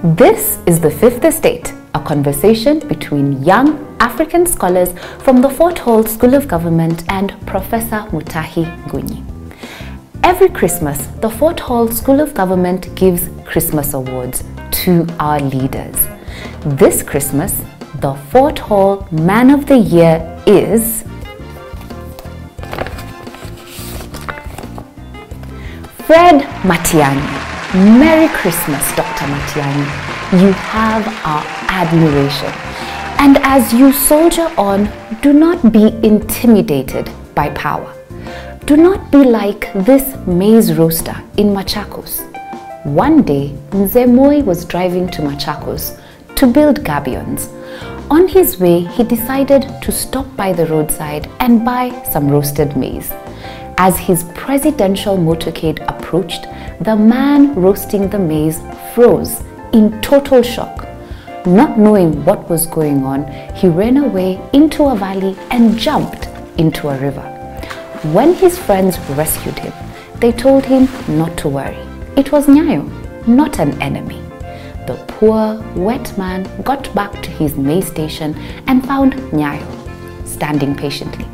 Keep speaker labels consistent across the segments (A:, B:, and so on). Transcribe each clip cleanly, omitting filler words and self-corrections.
A: This is the Fifth Estate, a conversation between young African scholars from the Fort Hall School of Government and Professor Mutahi Gunyi. Every Christmas, the Fort Hall School of Government gives Christmas awards to our leaders. This Christmas, the Fort Hall Man of the Year is Fred Matiang'i. Merry Christmas, Dr. Matiang'i. You have our admiration. And as you soldier on, do not be intimidated by power. Do not be like this maize roaster in Machakos. One day, Mzee Moi was driving to Machakos to build gabions. On his way, he decided to stop by the roadside and buy some roasted maize. As his presidential motorcade approached, the man roasting the maize froze in total shock. Not knowing what was going on, he ran away into a valley and jumped into a river. When his friends rescued him, they told him not to worry. It was Nyayo, not an enemy. The poor, wet man got back to his maize station and found Nyayo standing patiently.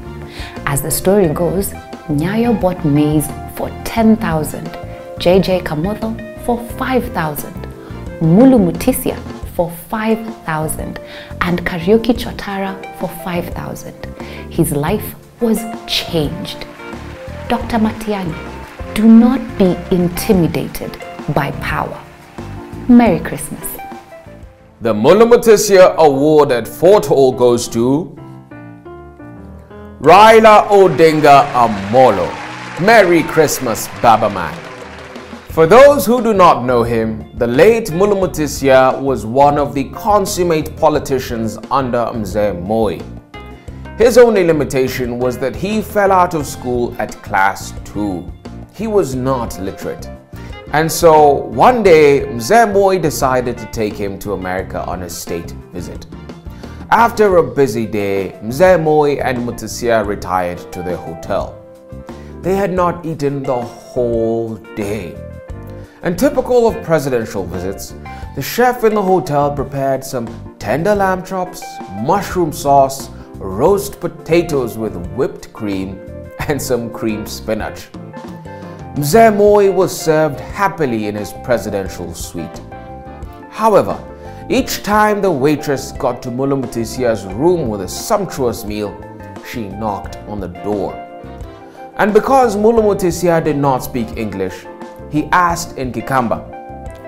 A: As the story goes, Nyayo bought maize for 10,000, JJ Kamotho for 5,000, Mulu Mutisia for 5,000, and Karaoke Chotara for 5,000. His life was changed. Dr. Matiang'i, do not be intimidated by power. Merry Christmas.
B: The Mulu Mutisia Award at Fort Hall goes to Raila Odinga Amolo. Merry Christmas, Baba Man. For those who do not know him, the late Mulu Mutisia was one of the consummate politicians under Mzee Moi. His only limitation was that he fell out of school at class 2. He was not literate. And so one day, Mzee Moi decided to take him to America on a state visit. After a busy day, Mzee Moi and Mutisia retired to their hotel. They had not eaten the whole day. And typical of presidential visits, the chef in the hotel prepared some tender lamb chops, mushroom sauce, roast potatoes with whipped cream, and some creamed spinach. Mzee Moi was served happily in his presidential suite. However, each time the waitress got to Mulu Mutisia's room with a sumptuous meal, she knocked on the door. And because Mulu Mutisia did not speak English, he asked in Kikamba,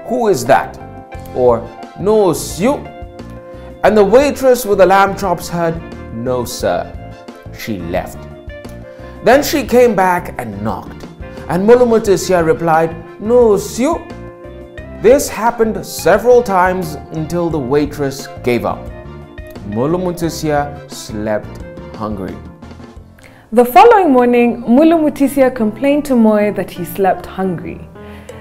B: "Who is that?" or "No, you?" And the waitress with the lamb chops heard, "No, sir." She left. Then she came back and knocked, and Mulu Mutisia replied, "No, you." This happened several times until the waitress gave up. Mulu Mutisia slept hungry.
C: The following morning, Mulu Mutisia complained to Moi that he slept hungry.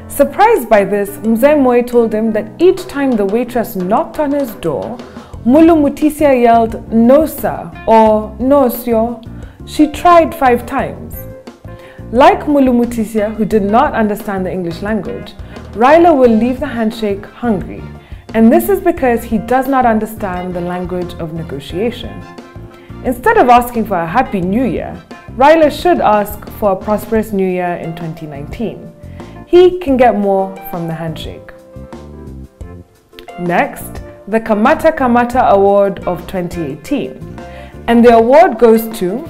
C: Surprised by this, Mzee Moi told him that each time the waitress knocked on his door, Mulu Mutisia yelled, "No, sir," or "No, sir." She tried 5 times. Like Mulu Mutisia, who did not understand the English language, Raila will leave the handshake hungry, and this is because he does not understand the language of negotiation. Instead of asking for a Happy New Year, Raila should ask for a prosperous New Year in 2019. He can get more from the handshake. Next, the Kamata Kamata Award of 2018, and the award goes to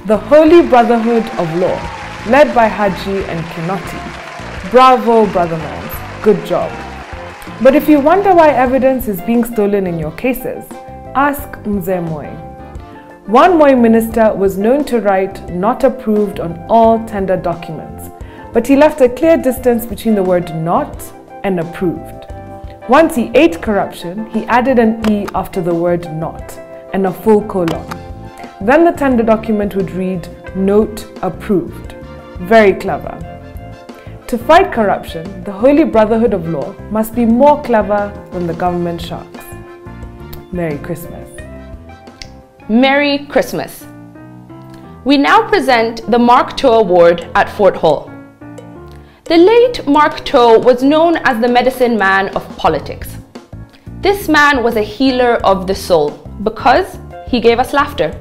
C: the Holy Brotherhood of Law, led by Haji and Kinoti. Bravo, brothermans. Good job. But if you wonder why evidence is being stolen in your cases, ask Mzee Moi. One Moi minister was known to write "not approved" on all tender documents, but he left a clear distance between the word "not" and "approved." Once he ate corruption, he added an E after the word "not" and a full colon. Then the tender document would read "note approved." Very clever. To fight corruption, the Holy Brotherhood of Law must be more clever than the government sharks. Merry Christmas.
D: Merry Christmas. We now present the Mark II Award at Fort Hall. The late Mark Toe was known as the medicine man of politics. This man was a healer of the soul because he gave us laughter.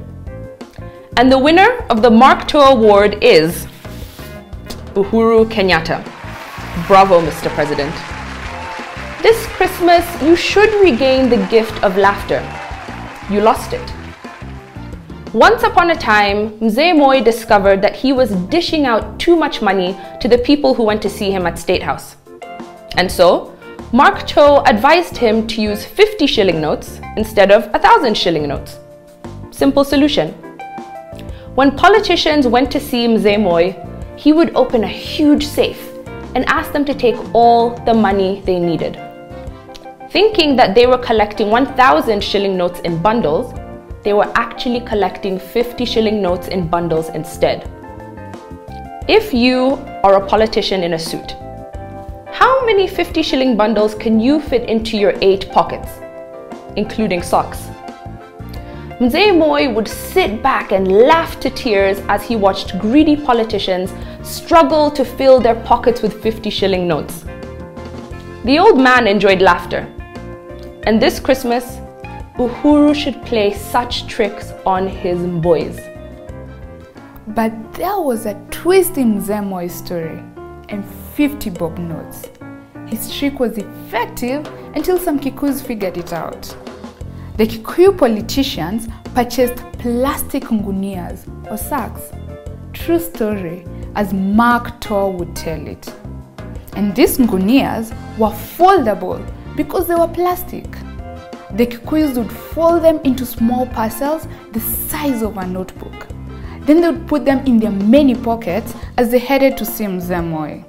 D: And the winner of the Mark Toe Award is Uhuru Kenyatta. Bravo, Mr. President. This Christmas, you should regain the gift of laughter. You lost it. Once upon a time, Mzee Moi discovered that he was dishing out too much money to the people who went to see him at State House. And so, Mark Toe advised him to use 50 shilling notes instead of 1,000 shilling notes. Simple solution. When politicians went to see Mzee Moi, he would open a huge safe and ask them to take all the money they needed. Thinking that they were collecting 1,000 shilling notes in bundles, they were actually collecting 50 shilling notes in bundles instead. If you are a politician in a suit, how many 50 shilling bundles can you fit into your 8 pockets, including socks? Mzee Moi would sit back and laugh to tears as he watched greedy politicians struggle to fill their pockets with 50 shilling notes. The old man enjoyed laughter, and this Christmas, Uhuru should play such tricks on his boys.
E: But there was a twist in Mzee Moi's story and 50 bob notes. His trick was effective until some Kikuyus figured it out. The Kikuyu politicians purchased plastic ngunias or sacks. True story, as Mark Toe would tell it. And these ngunias were foldable because they were plastic. The Kikuyus would fold them into small parcels the size of a notebook. Then they would put them in their many pockets as they headed to see Mzee Moi.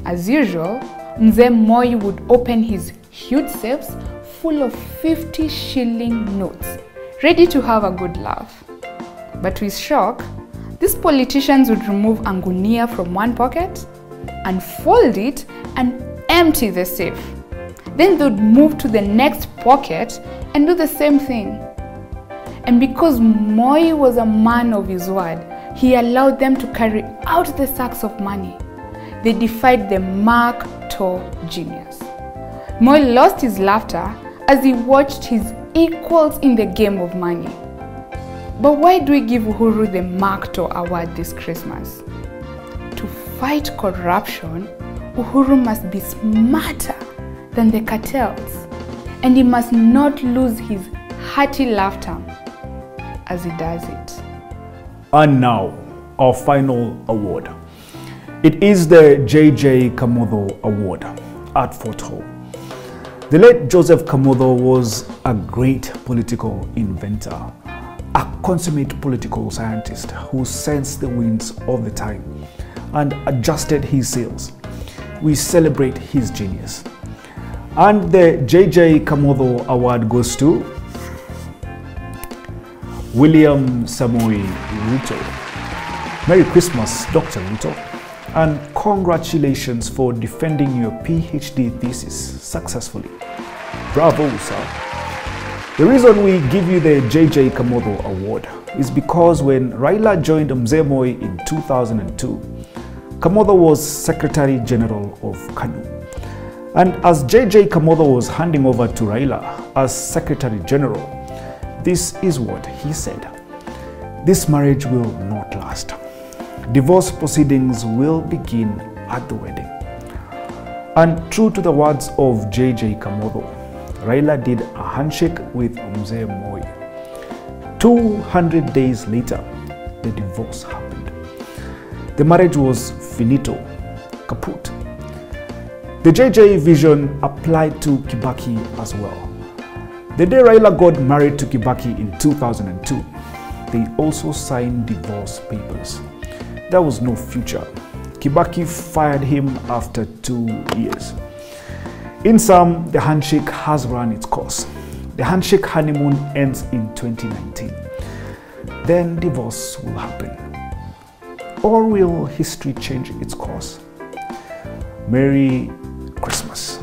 E: As usual, Mzee Moi would open his huge safes full of 50 shilling notes, ready to have a good laugh. But to his shock, these politicians would remove a ngunia from one pocket, unfold it, and empty the safe. Then they would move to the next pocket and do the same thing. And because Moi was a man of his word, he allowed them to carry out the sacks of money. They defied the Mark Toe genius. Moi lost his laughter as he watched his equals in the game of money. But why do we give Uhuru the Mark Toe Award this Christmas? To fight corruption, Uhuru must be smarter than the cartels, and he must not lose his hearty laughter as he does it.
F: And now, our final award. It is the J.J. Kamotho Award at Fort Hall. The late Joseph Kamotho was a great political inventor, a consummate political scientist who sensed the winds of the time and adjusted his sails. We celebrate his genius. And the J.J. Kamotho Award goes to William Samoei Ruto. Merry Christmas, Dr. Ruto, and congratulations for defending your PhD thesis successfully. Bravo, sir. The reason we give you the J.J. Kamotho Award is because when Raila joined Mzee Moi in 2002, Kamotho was Secretary General of KANU. And as J.J. Kamotho was handing over to Raila as Secretary General, this is what he said. This marriage will not last. Divorce proceedings will begin at the wedding. And true to the words of J.J. Kamotho, Raila did a handshake with Mzee Moi. 200 days later, the divorce happened. The marriage was finito, kaput. The JJ vision applied to Kibaki as well. The day Raila got married to Kibaki in 2002, they also signed divorce papers. There was no future. Kibaki fired him after 2 years. In sum, the handshake has run its course. The handshake honeymoon ends in 2019. Then divorce will happen. Or will history change its course? Merry Christmas.